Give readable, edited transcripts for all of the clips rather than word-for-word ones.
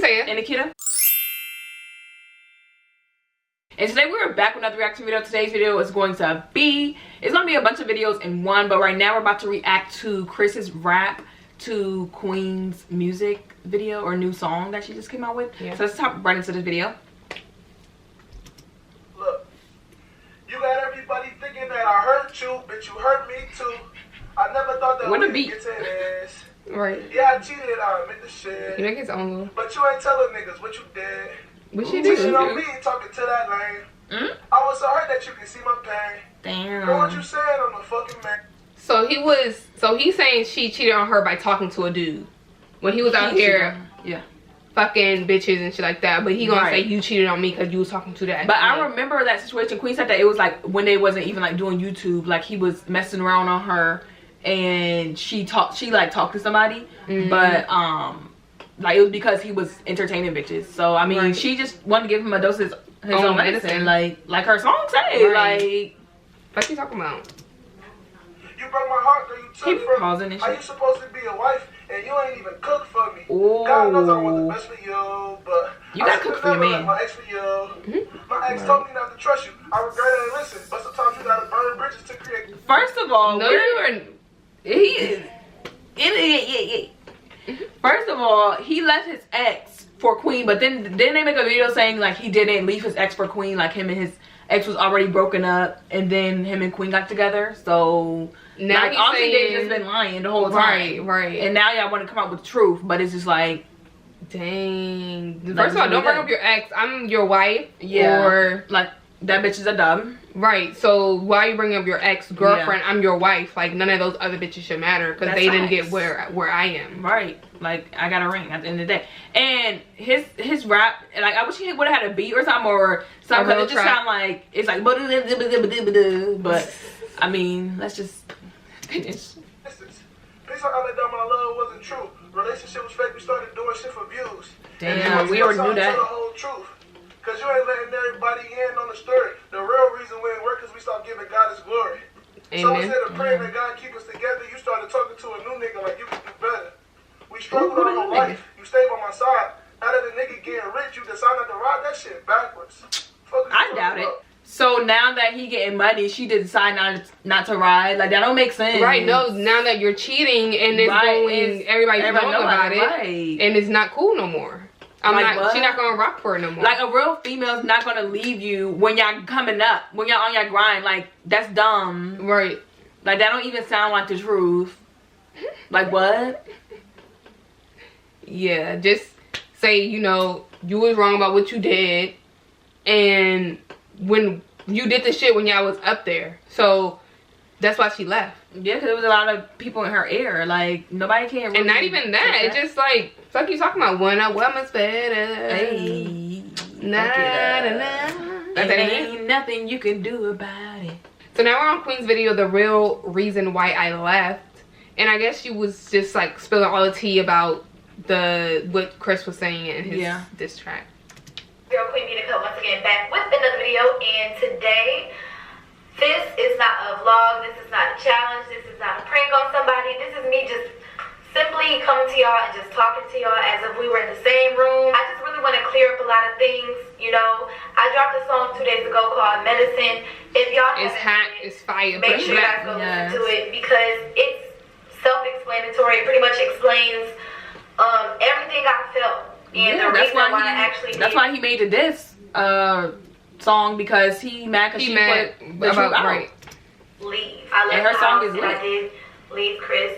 Taya. And Nikita. And today we're back with another reaction video. Today's video is going to be, it's going to be a bunch of videos in one, but right now we're about to react to Chris's rap to Queen's music video or new song that she just came out with. Yeah. So let's hop right into this video. Look, you got everybody thinking that I hurt you, but you hurt me too. I never thought that we could get to ass. Right. Yeah, I cheated, I admit the shit. You make his own little. But you ain't telling niggas what you did. What she did? Wishing on me talking to that lane. I was so hurt that you can see my pain. Damn. Know what you said on the fucking man. So he's saying she cheated on her by talking to a dude. When he was out here, fucking bitches and shit like that. But he gonna say you cheated on me because you was talking to that. But I remember that situation. Queen said that it was like when they wasn't even like doing YouTube. Like he was messing around on her, and she talked to somebody. But like it was because he was entertaining bitches. So I mean, she just wanted to give him a dose of his own medicine. Like her song say. Like, what you talking about? You broke my heart, girl. You took from me. And Are you supposed to be a wife and you ain't even cook for me? Ooh. God knows I want the best for you, but you gotta cook for your man. My ex for you. My ex told me not to trust you. I regret it and listen, but sometimes you gotta burn bridges to create. First of all, First of all, he left his ex for Queen, but then they make a video saying like he didn't leave his ex for Queen, like him and his ex was already broken up, and then him and Queen got together. So now like, obviously they just been lying the whole time, right? And now y'all want to come out with the truth, but it's just like, dang. First of all, don't bring up your ex. I'm your wife. Yeah. Or like that bitch is a dub. Right. So why are you bringing up your ex-girlfriend? I'm your wife. Like none of those other bitches should matter because they didn't get where I am. Right. Like I got a ring at the end of the day. And his rap, like I wish he would have had a beat or something or something. It just sound like it's like, but I mean, let's just finish. Please don't let my love wasn't true. Relationship was fake. We started doing shit for views. Damn, we already knew that. The whole truth. Cause you ain't letting everybody in on the story. The real reason we ain't work is we stopped giving God his glory. Amen. So instead of praying that God keep us together, you started talking to a new nigga like you can do better. We struggled our whole life. You stayed by my side. Now that the nigga getting rich, you decided to ride that shit backwards. I doubt it. So now that he getting money, she decide not to ride. Like that don't make sense. Right? No. Now that you're cheating and it's going, everybody's knowing about it, and it's not cool no more. She's not gonna rock for it no more. Like a real female's not gonna leave you when y'all coming up, when y'all on your grind. Like that's dumb. Right. Like that don't even sound like the truth. Like what? Yeah, just say, you know, you was wrong about what you did, and when you did the shit when y'all was up there, so that's why she left. Yeah, because there was a lot of people in her ear. Like nobody can really. And not even that. It's just like, fuck you talking about one of woman's better. Hey, ain't nothing you can do about it. So now we're on Queen's video, the real reason why I left, and I guess she was just like spilling all the tea about what Chris was saying in his diss track. Girl, Queen MEADIA once again back with another video, and today this is not a vlog, this is not a challenge, this is not a prank on somebody. This is me just simply coming to y'all and just talking to y'all as if we were in the same room. I just really want to clear up a lot of things, you know. I dropped a song 2 days ago called Medicine. If y'all it's hot, it's fire. Make sure you guys go listen to it because it's self-explanatory. It pretty much explains everything I felt and the reason why I actually did. That's why he made the diss song, because he mad because she put the truth out. Right. Leave. I left and her the song house is and I did leave Chris.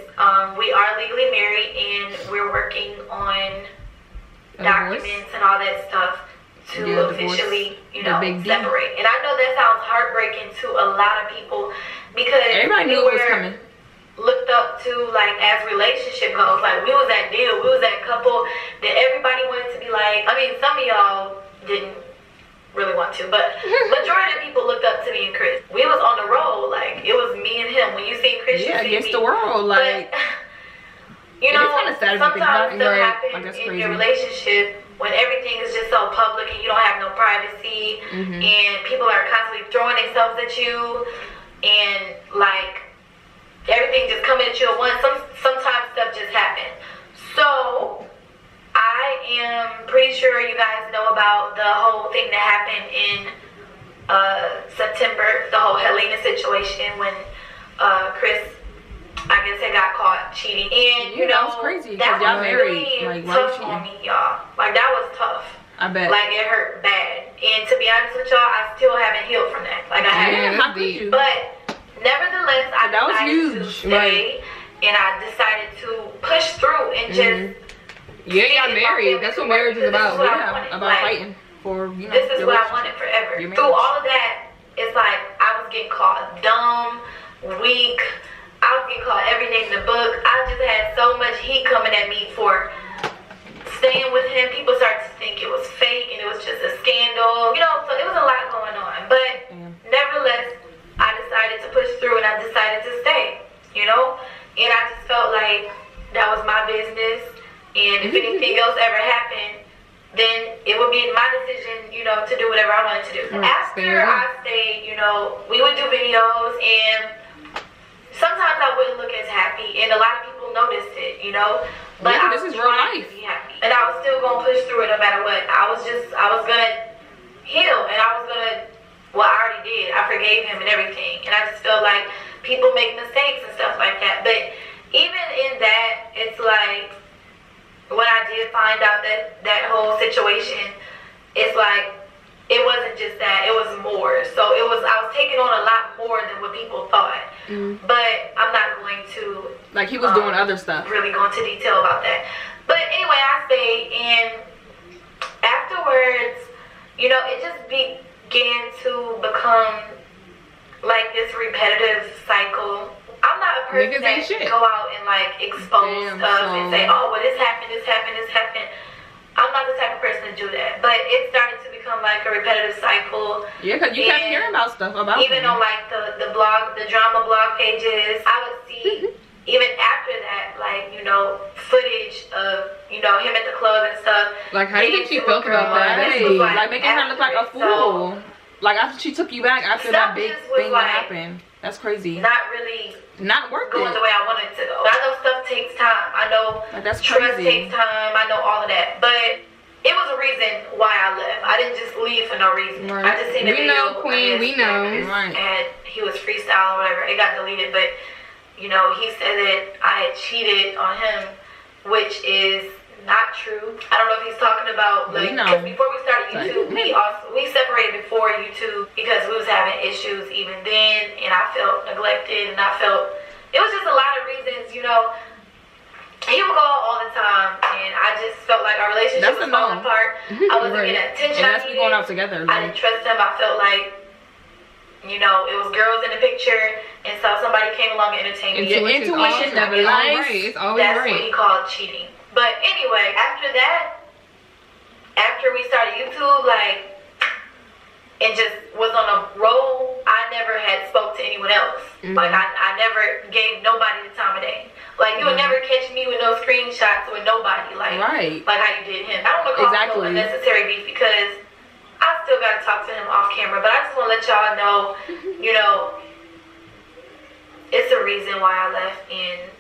We are legally married and we're working on documents and all that stuff to officially, you know, separate. And I know that sounds heartbreaking to a lot of people because everybody knew it was coming. Looked up to, like, as relationship goes, like we was that deal, we was that couple that everybody wanted to be like. I mean, some of y'all didn't really want to, but majority of people looked up to me and Chris. We was on the road, like it was me and him. When you seen Chris, you see against me. The world, like but, you know, sometimes stuff happens like in your relationship when everything is just so public and you don't have no privacy, and people are constantly throwing themselves at you, and like everything just coming at you at once. Sometimes stuff just happens. So I am pretty sure you guys know about the whole thing that happened in September, the whole Helena situation when Chris, I guess, had got caught cheating. And you know, that was crazy. That was married. really Like, tough on me, y'all. Like, that was tough. I bet. Like, it hurt bad. And to be honest with y'all, I still han't healed from that. Like, I haven't. How could you? But nevertheless, I decided to stay, and I decided to push through and just. Yeah, y'all married. That's what marriage is about. Yeah, about fighting for, you know. This is what I wanted forever. Through all of that, it's like I was getting called dumb, weak. I was getting called every name in the book. I just had so much heat coming at me for staying with him. People started to think it was fake and it was just a scandal. You know, so it was a lot going on. But nevertheless, I decided to push through and I decided to stay, you know? And I just felt like that was my business. And if anything else ever happened, then it would be my decision, you know, to do whatever I wanted to do. After I stayed, you know, we would do videos and sometimes I wouldn't look as happy, and a lot of people noticed it, you know. But I was trying to be happy, and I was still gonna push through it no matter what. I was gonna heal, and I was gonna. Well, I already did. I forgave him and everything, and I just feel like people make mistakes and stuff like that. But even in that, it's like when I did find out that whole situation, it's like it wasn't just that, it was more. So I was taking on a lot more than what people thought. But I'm not going to, like, he was doing other stuff, really go into detail about that. But anyway, I stayed, and afterwards, you know, it just began to become like this repetitive cycle. I'm not a person that go out and like expose stuff and say, oh, well, this happened. I'm not the type of person to do that. But it started to become like a repetitive cycle. Yeah, because you kept hearing about stuff about even him. On like the drama blog pages, I would see even after that, like, you know, footage of, you know, him at the club and stuff. Like, how do you think she felt about that? Like making her look like a fool. Like, after she took you back after that big thing that happened. That's crazy. Not working. Going the way I wanted it to go. I know stuff takes time. I know trust takes time. I know all of that. But it was a reason why I left. I didn't just leave for no reason. Right. I just seen a video. We know, Queen. We know. And he was freestyle or whatever. It got deleted. But, you know, he said that I had cheated on him, which is not true. I don't know if he's talking about, like, because before we started YouTube, we separated before YouTube because we was having issues even then, and I felt neglected, and I felt it was just a lot of reasons, you know. He would call all the time, and I just felt like our relationship was falling apart. I wasn't getting attention. And that's going out together. I didn't trust him. I felt like, you know, it was girls in the picture, and so somebody came along and entertained me. Intuition never lies. It's always right. That's what he called cheating. But anyway, after that, after we started YouTube, like, and just was on a roll, I never had spoke to anyone else. Like, I never gave nobody the time of day. Like, you would never catch me with no screenshots with nobody. Like, like how you did him. I don't want to cause no unnecessary beef because I still got to talk to him off camera. But I just want to let y'all know, you know, it's a reason why I left, and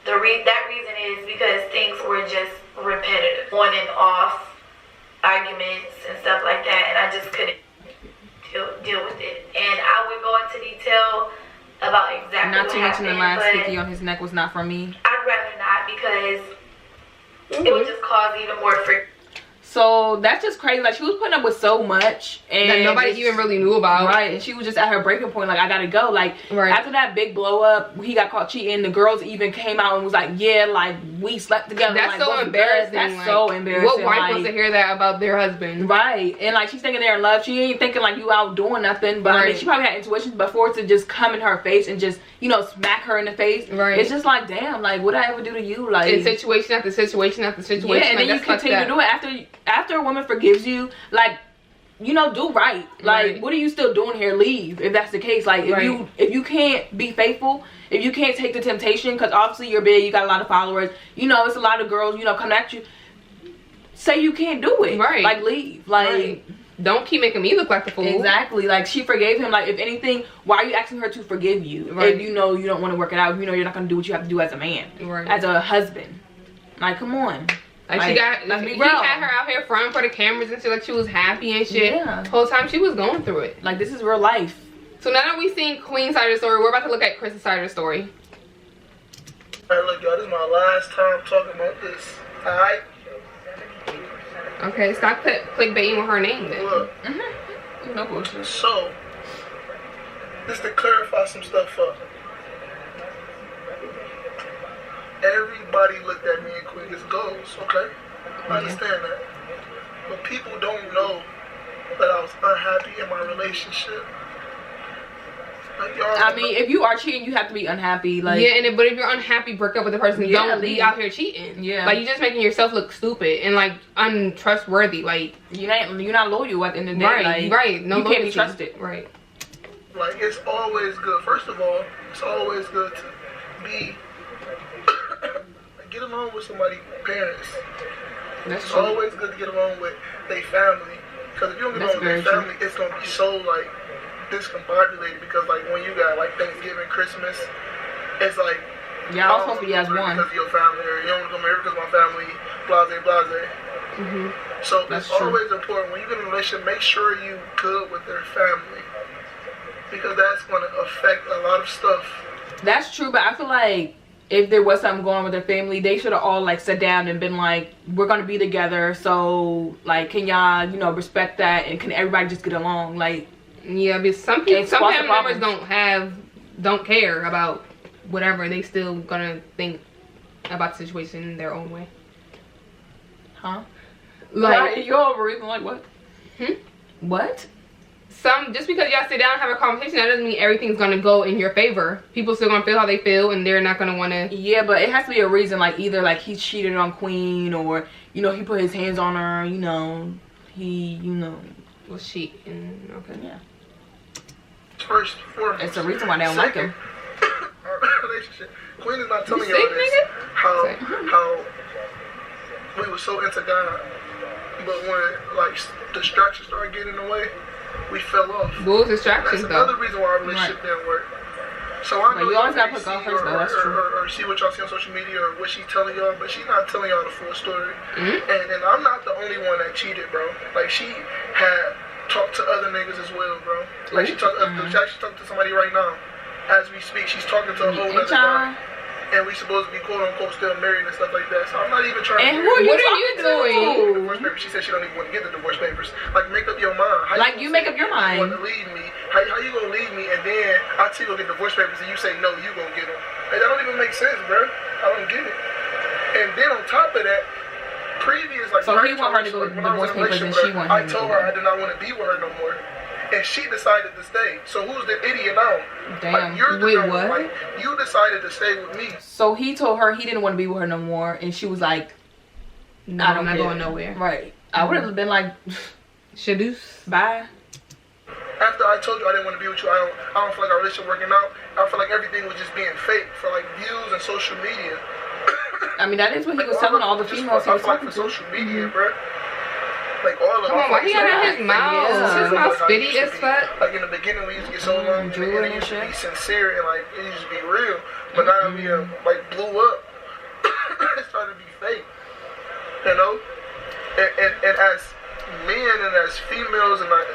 that reason is because things were just repetitive, on and off arguments and stuff like that, and I just couldn't deal with it. And I would go into detail about exactly not what to mention happened, the last sticky on his neck was not from me. I'd rather not, because it would just cause even more friction. So that's just crazy. Like, she was putting up with so much and that nobody even really knew about. Right. And she was just at her breaking point, like, I gotta go. Like, after that big blow up, he got caught cheating, the girls even came out and was like, yeah, like, we slept together. That's like, so embarrassing. That's like, so embarrassing. What wife wants to hear that about their husband? Right. And like, she's thinking they're in love. She ain't thinking like you out doing nothing. But I mean, she probably had intuition, but for it to just come in her face and just, you know, smack her in the face. Right. It's just like, damn, like, what'd I ever do to you? Like, in situation after situation after situation. Yeah, and then you continue to do it after a woman forgives you, like, you know, do right. Like, what are you still doing here? Leave, if that's the case. Like, if you can't be faithful, if you can't take the temptation, because obviously you're big, you got a lot of followers, you know, it's a lot of girls, you know, coming at you, say you can't do it. Right. Like, leave. Like, don't keep making me look like the fool. Exactly. Like, she forgave him. Like, if anything, why are you asking her to forgive you? If you know you don't want to work it out, if you know you're not going to do what you have to do as a man, as a husband. Like, come on. Like he had her out here fronting for the cameras and shit, like she was happy and shit. Yeah. The whole time she was going through it. Like, this is real life. So now that we've seen Queen's side of the story, we're about to look at Chris's side of the story. Alright, look, y'all, this is my last time talking about this. Alright? Okay, stop clickbaiting with her name then. Look. No bullshit. So, just to clarify some stuff up. Everybody looked at me and Queen as goals, okay? I understand that. But people don't know that I was unhappy in my relationship. Like, I mean, if you are cheating, you have to be unhappy. Like, yeah, but if you're unhappy, break up with the person. Don't be out here cheating. Yeah, like you're just making yourself look stupid and like untrustworthy. Like you're not loyal at the end of the day. Right. No, you can't be trusted. Right. Like, it's always good. First of all, it's always good to be get along with somebody's parents. That's it's true. always good to get along with their family. Because if you don't get along with their family, it's gonna be so like discombobulated. Because like when you got like Thanksgiving, Christmas, it's like y'all supposed to be as one because of your family, or you don't come here because of my family, blase. So it's always important when you get in a relationship, make sure you good with their family, because that's gonna affect a lot of stuff. That's true, but I feel like if there was something going on with their family, they should have all like sat down and been like, we're gonna be together, so like can y'all, you know, respect that, and can everybody just get along? Like, yeah, because some family members don't care about whatever. They still gonna think about the situation in their own way. Huh? Like you're over even like what? What? Just because y'all sit down and have a conversation, that doesn't mean everything's gonna go in your favor. People still gonna feel how they feel, and they're not gonna wanna. Yeah, but it has to be a reason. Like either like he cheated on Queen, or you know he put his hands on her. You know was cheating. Okay. Yeah. First, foremost, it's a reason why they don't like him. Our relationship. Queen is not telling y'all this. How we were so into God, but when like distractions started getting in the way, we fell off. What was distractions though? That's another reason why our relationship didn't work. So I know you always gotta put God first though, that's true. Or see what y'all see on social media or what she's telling y'all, but she's not telling y'all the full story. And I'm not the only one that cheated, bro. Like she had talked to other niggas as well, bro. Like she talked to somebody right now. As we speak, she's talking to a whole other guy. And we supposed to be quote unquote still married and stuff like that. So I'm not even trying to. What are you doing? Divorce papers. She said she don't even want to get the divorce papers. Like, make up your mind. Like you make up your mind. You want to leave me? How you gonna leave me? And then I tell you go get divorce papers and you say no, you gonna get them. Like, that don't even make sense, bro. I don't get it. And then on top of that, previous like so he want her to go get divorce papers and she want him to go. I told her I did not want to be with her no more. And she decided to stay. So who's the idiot now? Damn. Like, you're the Wait, what? Like, you decided to stay with me. So he told her he didn't want to be with her no more, and she was like, "No, I'm not going nowhere." Right. I would have been like, "Shadoos, bye." After I told you I didn't want to be with you, I don't feel like our relationship working out. I feel like everything was just being fake for like views and social media. I mean, that is what he was telling all the females he was talking to. Social media, bro. Like all of them. Come on, why he got in his mouth? Yeah. His mouth spitty as fuck. Like in the beginning, we used to get so long, and it used to be sincere and like it used to be real. But now we like blew up. It started to be fake, you know. And as men and as females, and like,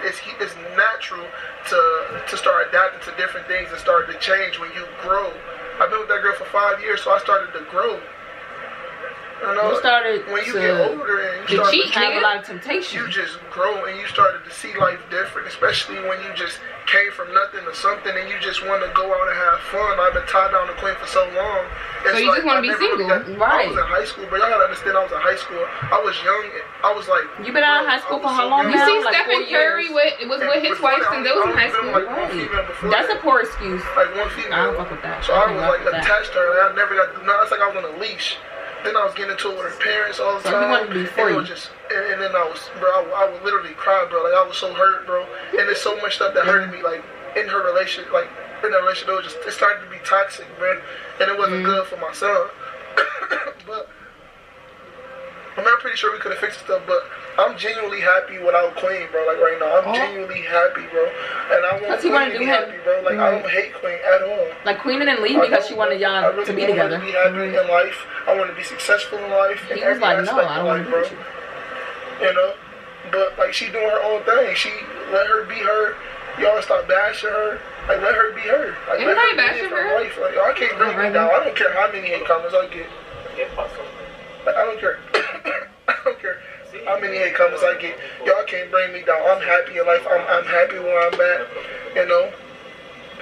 it's natural to start adapting to different things and start to change when you grow. I've been with that girl for 5 years, so I started to grow. You know, you started when you get older and you start to have a lot of temptation. You just grow and you started to see life different, especially when you just came from nothing to something and you just want to go out and have fun. I've been tied down to Queen for so long. So you just want to be single, right? I was in high school, but y'all gotta understand I was in high school. I was young. I was like, you been out of high school for how long now? You see Stephen Curry was with his wife since they was in high school. Like, that's a poor excuse. Like one female. I don't fuck with that. So I was like attached to her. I never got. It's like I was on a leash. Then I was getting into it with her parents all the time. You wanted to be free. And it was just, and then I would literally cry, bro. Like I was so hurt, bro. And there's so much stuff that hurted me, like in her relationship, like in that relationship, it started to be toxic, man. And it wasn't good for my son. But I mean, I'm pretty sure we could have fixed stuff, but I'm genuinely happy without Queen, bro. Like right now, I'm genuinely happy, bro. And I want Queen to be happy, bro. Like I don't hate Queen at all. Like Queen didn't leave because she wanted y'all to be together. I really want to be happy in life. I want to be successful in life. He was like, no, I don't want to be. You know, but like she doing her own thing. She let her be her. Y'all stop bashing her. Like let her be her. Like let her live her life. Like I can't bring me down. I don't care how many hate comments I get. Like I don't care. I don't care how many hate comments I get. Y'all can't bring me down. I'm happy in life. I'm happy where I'm at. You know.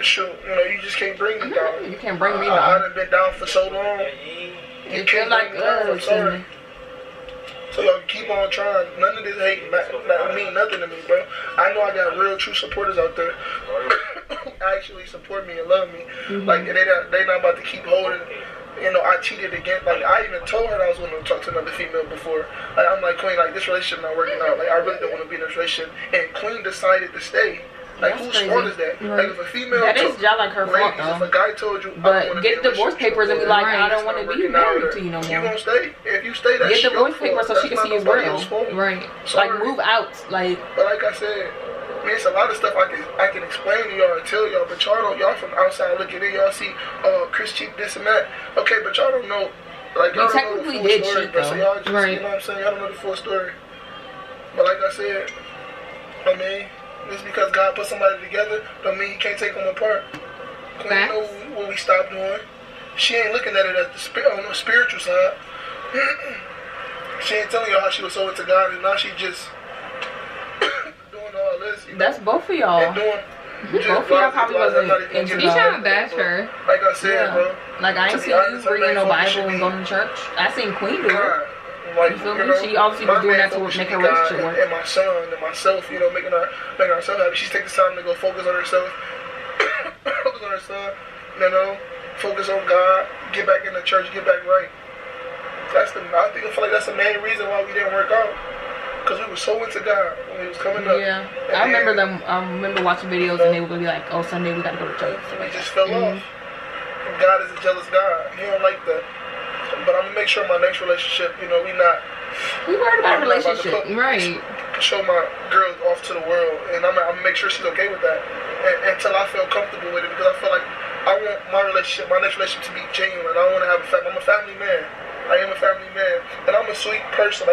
Shoot, you know, you just can't bring me down. You can't bring me down. I done been down for so long. You can't like bring me down. I'm sorry. So y'all keep on trying. None of this hate mean nothing to me, bro. I know I got real true supporters out there who actually support me and love me. Like they not about to keep holding. You know, I cheated again. Like I even told her that I was going to talk to another female before. Like I'm like, Queen, like this relationship not working out. Like I really don't want to be in this relationship. And Queen decided to stay. Like whose fault is that? Like if a female that is just like her fault though. If a guy told you, but get divorce papers and be like, I don't want to be married to you no more. You gonna stay? If you stay, that's get divorce papers so she can see his real. Right. Like move out. Like. But like I said, I mean, it's a lot of stuff I can explain to y'all and tell y'all, but y'all from outside looking in, y'all see, Chris cheat this and that. Okay, but y'all don't know. Like y'all don't know the full story, but so y'all just, you know what I'm saying? Y'all don't know the full story. But like I said, I mean. Just because God put somebody together don't mean he can't take them apart. Queen know what we stopped doing. She ain't looking at it as on the spiritual side. She ain't telling y'all how she was so into God and now she just doing all this. That's both of y'all. Both of y'all probably wasn't into He trying to bash her. Like I said, bro. Like I ain't seen you reading no Bible and going to church. I seen Queen do it. Like, you feel me? She obviously was doing that to make her relationship work. And my son and myself, you know, making herself happy. She's taking time to go focus on herself, focus on her son, you know, focus on God, get back in the church, get back right. I feel like that's the main reason why we didn't work out. Because we were so into God when he was coming up. Yeah, I remember watching videos and they would be like, oh, Sunday we gotta go to church. We just fell off. And God is a jealous God. He don't like that. But I'm gonna make sure my next relationship, you know, we worried about a relationship, right? Show my girl off to the world, and I'm gonna make sure she's okay with that, until I feel comfortable with it, because I feel like I want my next relationship to be genuine. I don't want to have a family. I'm a family man. I am a family man, and I'm a sweet person.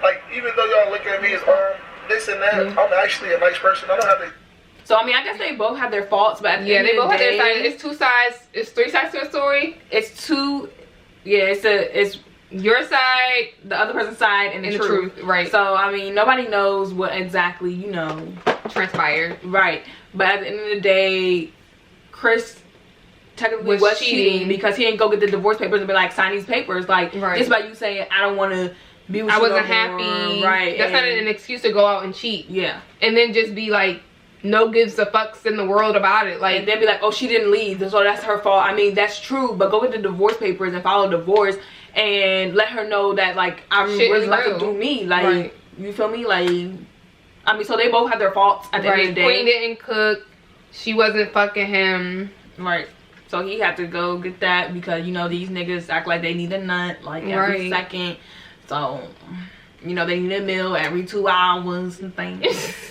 Like even though y'all look at me as this and that, I'm actually a nice person. I don't have to. So I mean, I guess they both have their faults, but yeah, they both have their sides. It's two sides. It's three sides to a story. It's two. Yeah, it's your side, the other person's side, and the truth. Right. So, I mean, nobody knows what exactly, you know, transpired. Right. But at the end of the day, Chris technically was cheating because he didn't go get the divorce papers and be like, sign these papers. Like, just by you saying, I don't want to be with you I wasn't no happy. More. Right. That's not an excuse to go out and cheat. Yeah. And then just be like, no gives a fucks in the world about it. Like, and they'd be like, oh, she didn't leave, so that's her fault. I mean, that's true, but go get the divorce papers and file a divorce and let her know that, like, I'm really about to do me. Like, you feel me? Like, I mean, so they both had their faults at the end of the day. Queen didn't cook. She wasn't fucking him. Right. So he had to go get that because, you know, these niggas act like they need a nut, like, every second. So, you know, they need a meal every 2 hours and things.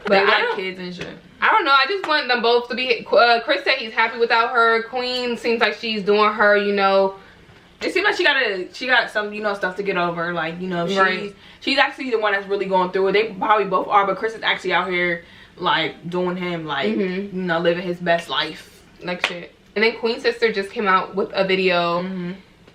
But they got kids and shit. I don't know. I just want them both to be. Chris said he's happy without her. Queen seems like she's doing her, you know. It seems like she got some, you know, stuff to get over. Like, you know, she's actually the one that's really going through it. They probably both are, but Chris is actually out here, like, doing him, like, you know, living his best life. Like shit. And then Queen's sister just came out with a video.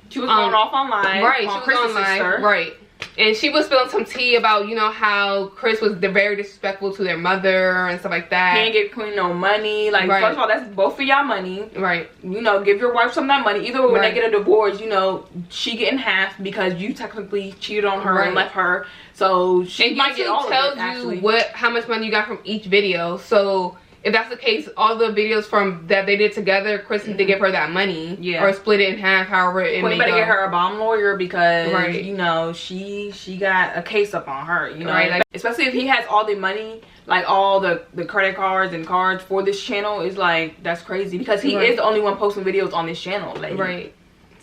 She was going off online. Right, she was on live. Right. And she was spilling some tea about, you know, how Chris was very disrespectful to their mother and stuff like that. Can't give Queen no money. Like, first of all, that's both of y'all money. Right. You know, give your wife some of that money. Either way, when they get a divorce, you know, she getting half because you technically cheated on her and left her. So she might get all of it, actually. Tells you how much money you got from each video. So if that's the case, all the videos from that they did together, Chris need to give her that money. Yeah. Or split it in half, however it may go. Better get her a bomb lawyer because, you know, she got a case up on her, you know. Like, especially if he has all the money, like all the credit cards and cards for this channel, is like, that's crazy. Because he is the only one posting videos on this channel. Like,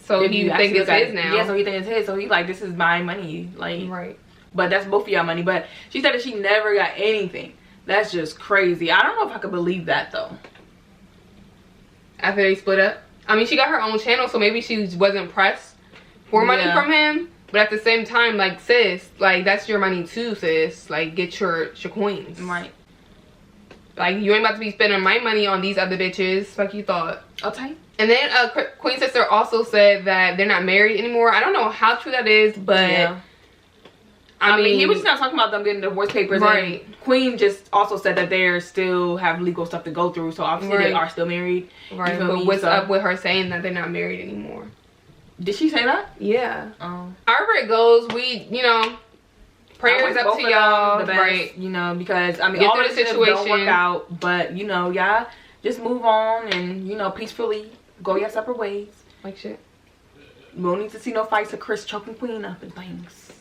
So So he think it's his now. Yeah, so he think it's his. So he like, this is my money. Like, right. But that's both of y'all money. But she said that she never got anything. That's just crazy. I don't know if I could believe that though. After they split up? I mean, she got her own channel, so maybe she wasn't pressed for money from him. But at the same time, like, sis, like, that's your money too, sis. Like, get your coins. Right. Like, you ain't about to be spending my money on these other bitches. Fuck you thought. Okay. And then Queen Sister also said that they're not married anymore. I don't know how true that is, but yeah. I mean, he was just not talking about them getting divorce papers. Right. And Queen just also said that they still have legal stuff to go through, so obviously they are still married. Right. But what's up with her saying that they're not married anymore? Did she say that? Yeah. However it goes, we, you know, prayers up to y'all, right? You know, because I mean, all the situation don't work out, but you know, y'all just move on and you know, peacefully go your separate ways. Like shit. We don't need to see no fights of Chris choking Queen up and things.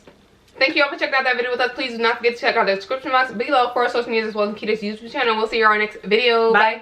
Thank you all for checking out that video with us. Please do not forget to check out the description box below for our social media as well as Nikita's YouTube channel. We'll see you on our next video. Bye.